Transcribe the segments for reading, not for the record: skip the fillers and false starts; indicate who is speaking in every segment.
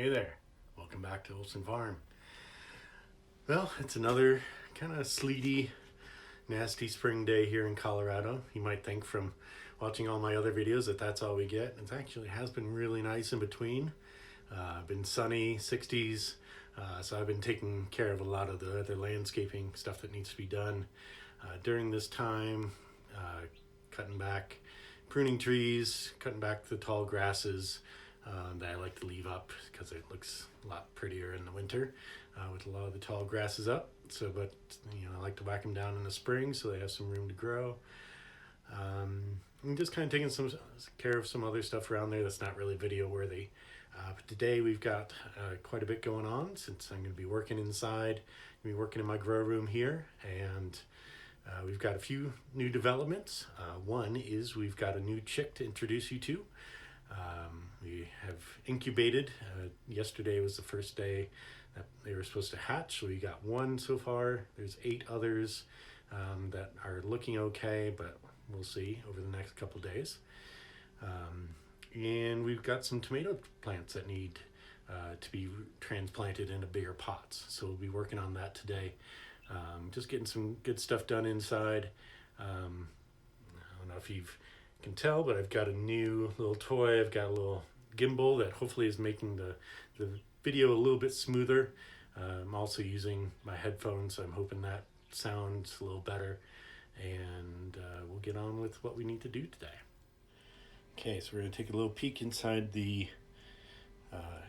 Speaker 1: Hey there, welcome back to Olson Farm. Well, it's another kind of sleety, nasty spring day here in Colorado. You might think from watching all my other videos that that's all we get. It actually has been really nice in between. Been sunny, 60s, so I've been taking care of a lot of the other landscaping stuff that needs to be done during this time, cutting back, pruning trees, cutting back the tall grasses, that I like to leave up because it looks a lot prettier in the winter with a lot of the tall grasses up. So, but I like to whack them down in the spring so they have some room to grow. And just kind of taking some care of some other stuff around there that's not really video worthy. But today we've got quite a bit going on since I'm going to be working inside. I'm going to be working in my grow room here, and we've got a few new developments. One is we've got a new chick to introduce you to. We have incubated. Yesterday was the first day that they were supposed to hatch. So we got one so far. There's 8 others that are looking okay, but we'll see over the next couple days. And we've got some tomato plants that need to be transplanted into bigger pots. So we'll be working on that today. Just getting some good stuff done inside. I don't know if you can tell, but I've got a new little toy. I've got a little gimbal that hopefully is making the video a little bit smoother. I'm also using my headphones, so I'm hoping that sounds a little better. And we'll get on with what we need to do today. Okay, so we're going to take a little peek inside the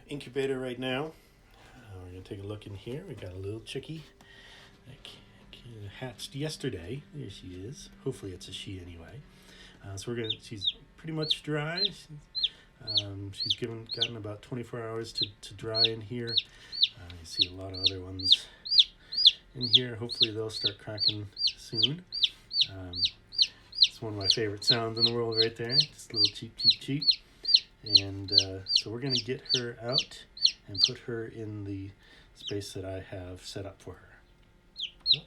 Speaker 1: incubator right now. We're going to take a look in here. We got a little chickie that hatched yesterday. There she is. Hopefully it's a she anyway. So she's pretty much dry. She's gotten about 24 hours to dry in here. You see a lot of other ones in here. Hopefully they'll start cracking soon. It's one of my favorite sounds in the world right there. Just a little cheep, cheep, cheep. And so we're going to get her out and put her in the space that I have set up for her. Oh,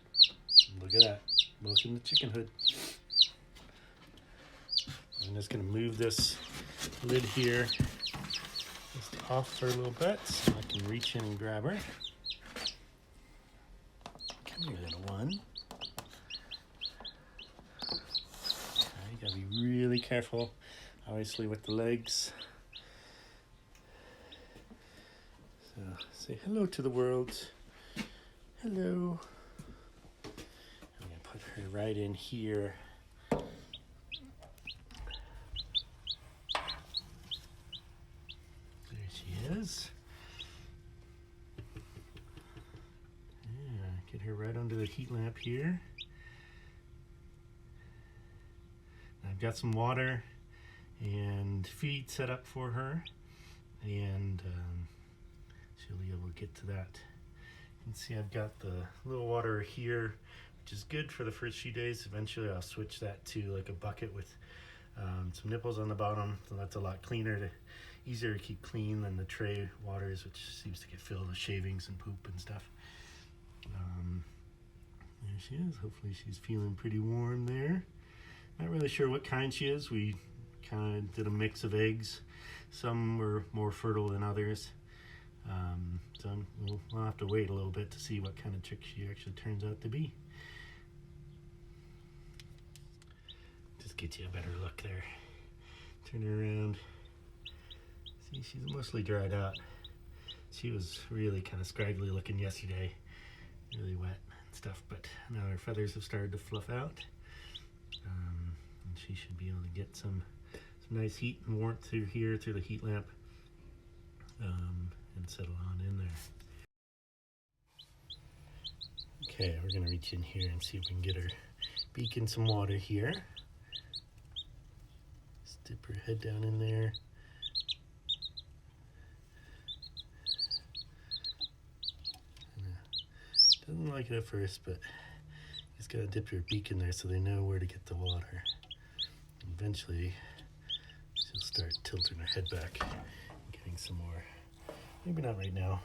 Speaker 1: look at that. Welcome to chickenhood. I'm just going to move this lid here just off for a little bit so I can reach in and grab her. Come here, little one. You got to be really careful, obviously, with the legs. So say hello to the world. Hello. I'm going to put her right in here. Yeah, get her right under the heat lamp here. I've got some water and feed set up for her, and she'll be able to get to that. You can see I've got the little water here, which is good for the first few days. Eventually I'll switch that to like a bucket with some nipples on the bottom, so that's a lot cleaner, easier to keep clean than the tray waters, which seems to get filled with shavings and poop and stuff. There she is. Hopefully she's feeling pretty warm there. Not really sure what kind she is. We kind of did a mix of eggs. Some were more fertile than others. So we'll have to wait a little bit to see what kind of chick she actually turns out to be. Just get you a better look there. Turn her around. See, she's mostly dried out. She was really kind of scraggly looking yesterday, really wet and stuff, but now her feathers have started to fluff out. And she should be able to get some nice heat and warmth through here, through the heat lamp, and settle on in there. Okay, we're going to reach in here and see if we can get her beak in some water here. Just dip her head down in there. Doesn't like it at first, but you just gotta dip your beak in there so they know where to get the water. And eventually, she'll start tilting her head back and getting some more. Maybe not right now.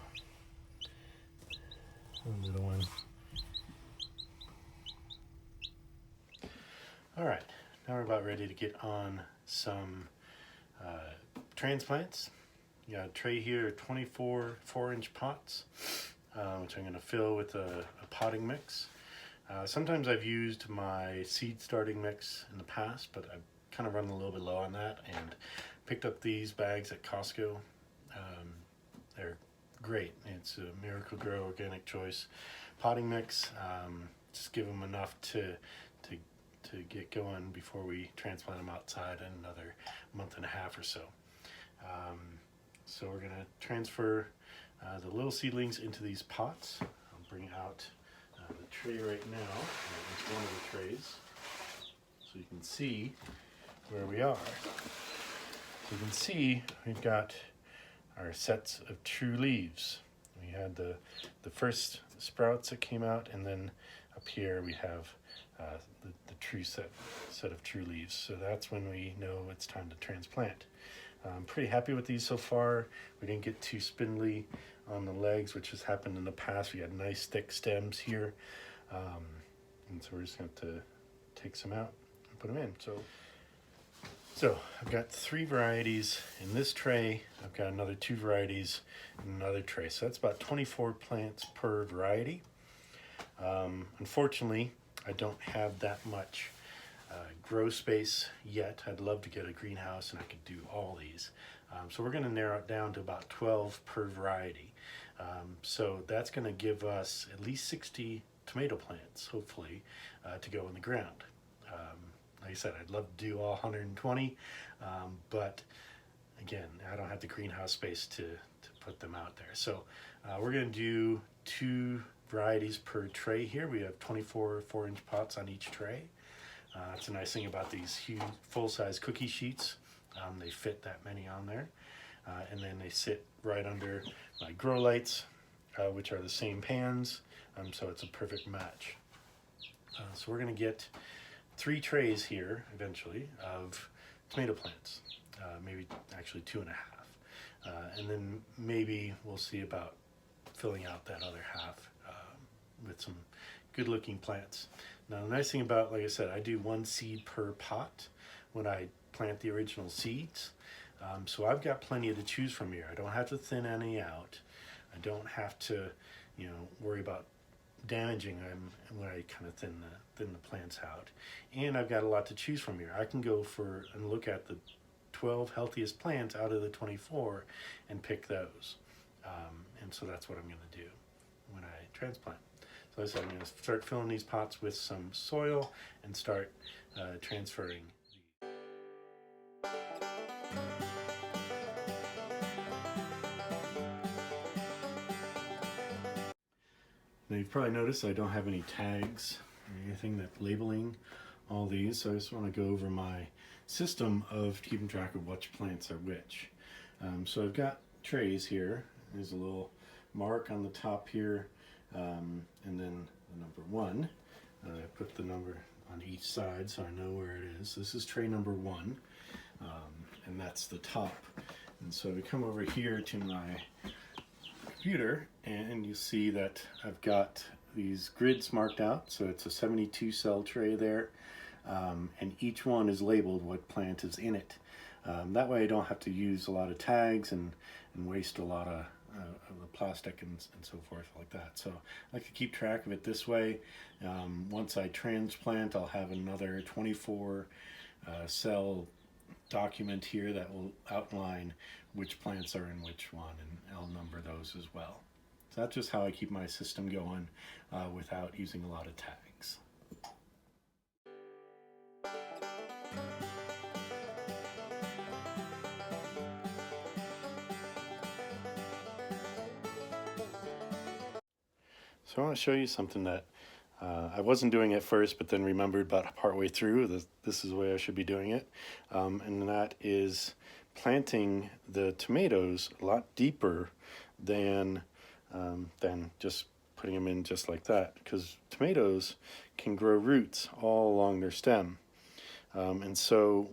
Speaker 1: One little one. All right, now we're about ready to get on some transplants. got a tray here, 24 4-inch pots, which I'm going to fill with a potting mix. Sometimes I've used my seed starting mix in the past, but I've kind of run a little bit low on that and picked up these bags at Costco. They're great. It's a Miracle-Gro Organic Choice potting mix. Just give them enough to get going before we transplant them outside in another month and a half or so. So we're going to transfer the little seedlings into these pots. I'll bring out the tray right now. It's one of the trays, so you can see where we are. So you can see we've got our sets of true leaves. We had the first sprouts that came out, and then up here we have the true set of true leaves. So that's when we know it's time to transplant. I'm pretty happy with these so far. We didn't get too spindly on the legs, which has happened in the past. We had nice thick stems here, and so we're just going to take some out and put them in. So I've got 3 varieties in this tray. I've got another 2 varieties in another tray. So that's about 24 plants per variety. Unfortunately, I don't have that much grow space yet. I'd love to get a greenhouse and I could do all these. So we're going to narrow it down to about 12 per variety. So that's going to give us at least 60 tomato plants, hopefully, to go in the ground. Like I said, I'd love to do all 120, but again, I don't have the greenhouse space to put them out there. So we're going to do 2 varieties per tray here. We have 24 4-inch pots on each tray. That's a nice thing about these huge full-size cookie sheets. They fit that many on there. And then they sit right under my grow lights, which are the same pans, so it's a perfect match. So we're going to get 3 trays here eventually of tomato plants, maybe actually 2.5. And then maybe we'll see about filling out that other half with some good looking plants. Now the nice thing about, like I said, I do 1 seed per pot when I plant the original seeds. So I've got plenty to choose from here. I don't have to thin any out. I don't have to, worry about damaging them when I kind of thin the plants out. And I've got a lot to choose from here. I can go and look at the 12 healthiest plants out of the 24 and pick those. And so that's what I'm going to do when I transplant. So as I said, I'm going to start filling these pots with some soil and start transferring. Now you've probably noticed I don't have any tags or anything that labeling all these, so I just want to go over my system of keeping track of which plants are which. So I've got trays here. There's a little mark on the top here, and then the number 1. I put the number on each side so I know where it is. This is tray number 1, and that's the top. And so we come over here to my computer, and you see that I've got these grids marked out. So it's a 72 cell tray there, and each one is labeled what plant is in it. That way I don't have to use a lot of tags and waste a lot of the plastic and so forth like that. So I like to keep track of it this way. Once I transplant, I'll have another 24 cell document here that will outline which plants are in which one, and I'll number those as well. So that's just how I keep my system going without using a lot of tags. So I want to show you something that I wasn't doing at first, but then remembered about partway through. This is the way I should be doing it, and that is planting the tomatoes a lot deeper than just putting them in just like that, because tomatoes can grow roots all along their stem, and so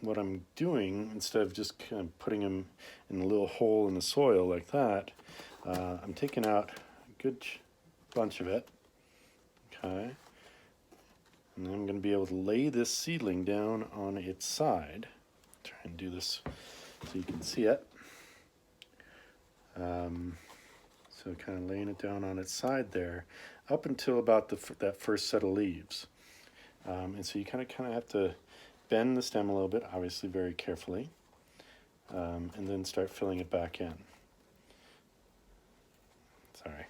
Speaker 1: what I'm doing, instead of just kind of putting them in a little hole in the soil like that, I'm taking out a good bunch of it, okay, and then I'm going to be able to lay this seedling down on its side. Try and do this so you can see it. So kind of laying it down on its side there, up until about that first set of leaves. And so you kind of have to bend the stem a little bit, obviously very carefully, and then start filling it back in. Sorry.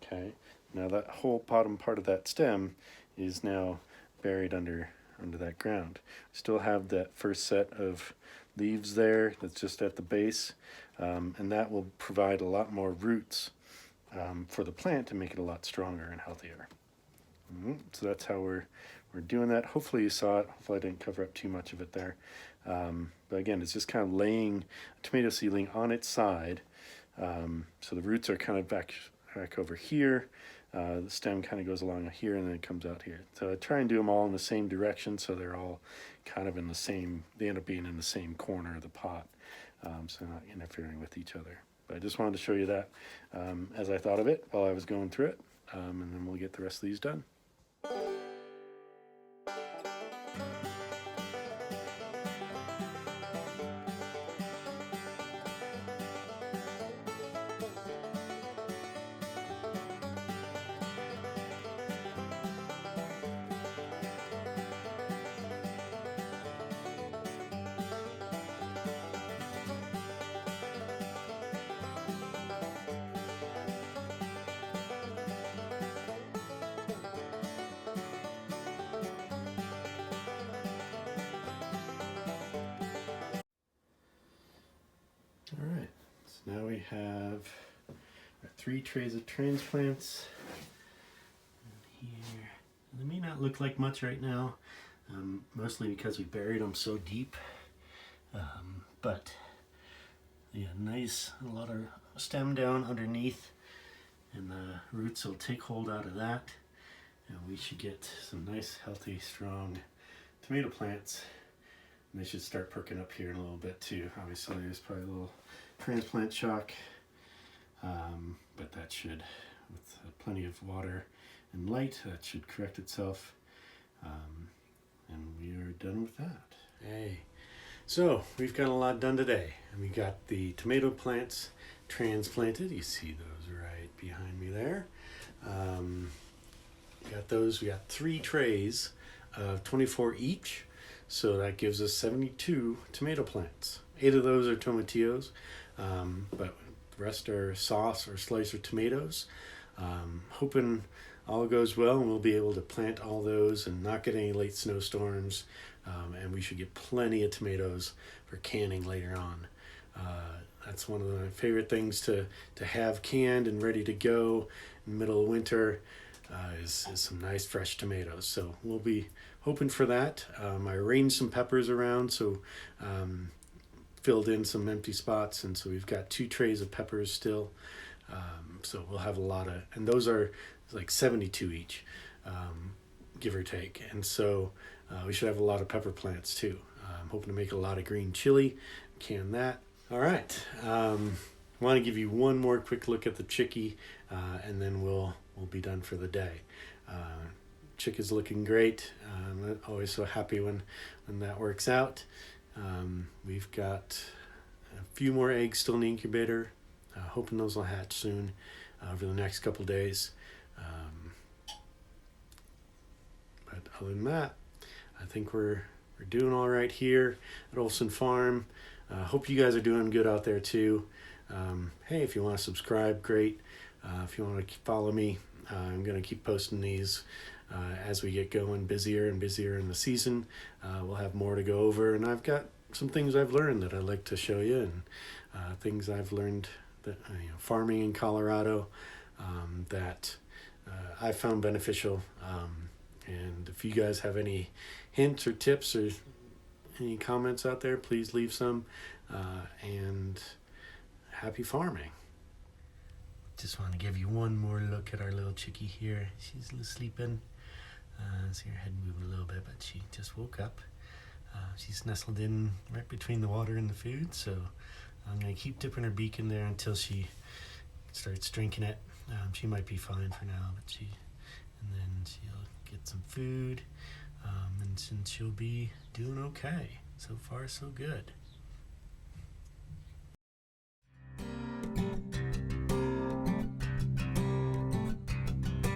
Speaker 1: Okay, now that whole bottom part of that stem is now buried under that ground. Still have that first set of leaves there that's just at the base, and that will provide a lot more roots for the plant to make it a lot stronger and healthier. So that's how we're doing that. Hopefully you saw it. Hopefully I didn't cover up too much of it there. But again, it's just kind of laying a tomato seedling on its side. So the roots are kind of back over here. The stem kind of goes along here and then it comes out here. So I try and do them all in the same direction so they're all kind of in the same, they end up being in the same corner of the pot, so they're not interfering with each other. But I just wanted to show you that as I thought of it while I was going through it, and then we'll get the rest of these done. All right, so now we have our 3 trays of transplants here. They may not look like much right now, mostly because we buried them so deep, but yeah, nice, a lot of stem down underneath, and the roots will take hold out of that, and we should get some nice, healthy, strong tomato plants. And they should start perking up here in a little bit too. Obviously there's probably a little transplant shock, but that should, with plenty of water and light, that should correct itself, and we are done with that. Hey, so we've got a lot done today, and we got the tomato plants transplanted. You see those right behind me there. Got those. We got 3 trays of 24 each. So that gives us 72 tomato plants. 8 of those are tomatillos, but the rest are sauce or slicer tomatoes. Hoping all goes well and we'll be able to plant all those and not get any late snowstorms, and we should get plenty of tomatoes for canning later on. That's one of my favorite things to have canned and ready to go in the middle of winter, is some nice fresh tomatoes. So we'll be hoping for that. I arranged some peppers around, so filled in some empty spots, and so we've got 2 trays of peppers still. So we'll have a lot of, and those are like 72 each, give or take. And so we should have a lot of pepper plants too. I'm hoping to make a lot of green chili, can that. All right. Want to give you one more quick look at the chickie, and then we'll be done for the day. Chick is looking great. I'm always so happy when that works out. We've got a few more eggs still in the incubator. Hoping those will hatch soon over the next couple days. But other than that, I think we're doing all right here at Olson Farm. Hope you guys are doing good out there too. Hey, if you want to subscribe, great. If you want to follow me, I'm going to keep posting these as we get going, busier and busier in the season. We'll have more to go over, and I've got some things I've learned that I'd like to show you, and things I've learned that farming in Colorado that I found beneficial. And if you guys have any hints or tips or any comments out there, please leave some. And happy farming. Just want to give you one more look at our little chickie here. She's sleeping. See her head move a little bit, but she just woke up. She's nestled in right between the water and the food, so I'm going to keep dipping her beak in there until she starts drinking it. She might be fine for now, but she and then she'll get some food, and she'll be doing okay. So far, so good.